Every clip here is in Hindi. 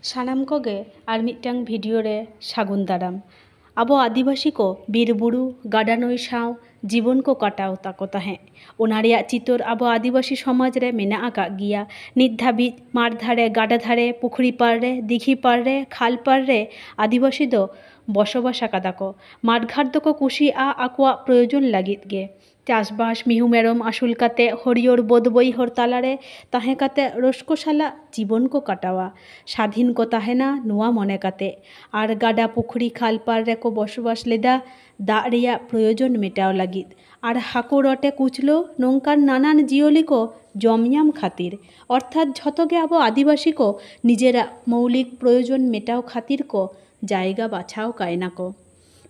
सानाम कोगे आर मिट्टांग भिडियो रे सागुन दाराम। आबो आदिवासी को बीर बुरु गाडा नई साव जीवन को काटाव ताको ताहें ओना रेयाग चितर आबो आदिवासी समाज रे मेना आका गिया। नित धाबिज माठ धारे गाडा धारे पुखुरी पार रे दिघी पार रे खाल पार रे आदिवासी दो बसबास आकादा को। माठ घाट दो कुशिया आकुआ प्रयोजन लागिद गे चाषबास मिहु मेरम आसुल काते हरियर बोध बईहर तालारे ताहें काते रस्को साला जीवन को काटावा स्वाधीन को ताहेना नुआ मने काते आर गाडा पुखुरी खाल पार रे को बसबास लेदा दाग रेया प्रयोजन मेटाव लागिद आर हाको रटे कुचलो नोंकान नानान जियोली को जमयाम खातिर अर्थात झतगे आबो आदिवासी को निजेरा मौलिक प्रयोजन मेटाव खातिर को जायगा बाछाव कायना को।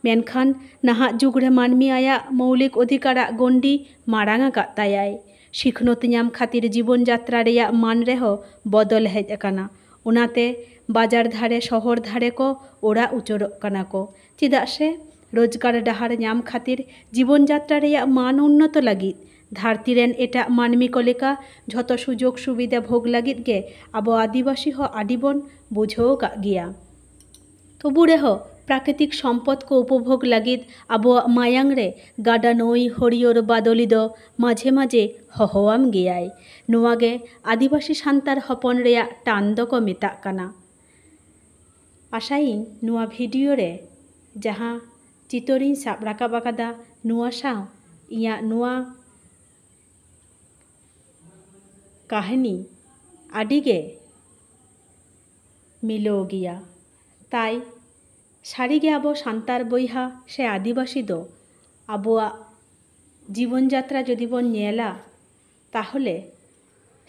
मेनखान नाहा जुग रे मानमी आया मौलिक अधिकारा गंडी मारांगा कातायाय शिखनोत नाम खातिर जीवन यात्रा रेया मान रेहो बदल हेज अकाना उनाते बाजार धारे शहर धारे को ओरा उचोरक काना को चेदाग से रोजगार डाहार नाम खातिर जीवन यात्रा रेया मान उन्नत लागिद धरती रेन एटा मानमी को लेका झतो सुजोग सुविधा भोग लागिद गे आबो आदिवासी हो आडीबन बुझो का गिया। तबु रेहो प्राकृतिक सम्पद को उपभोग लागिद आबो मायांग रे गाडा नई हरियर बादली दो माझे माझे हहोआम गेयाय नुआगे आदिवासी सान्तार हपन रेया टान दो को मेताग काना। आशाई नुआ भिडियो रे जहाँ चितरिन साब राकाब आकादा नुआ साव इया नुआ काहिनी आडिगे मिलो गिया ताई सारिगे आबो सान्तार बइहा से आदिवासी दो आबोआ जीवन यात्रा जदि बन नेला ताहले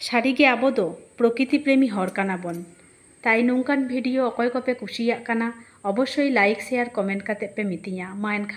सारिगे आबो दो प्रकृति प्रेमी हर काना बन ताई नोंकान भिडियो अकय कोपे कुसियाग काना अवश्य लाइक शेयर कमेंट काते पे मितिया मा एनखान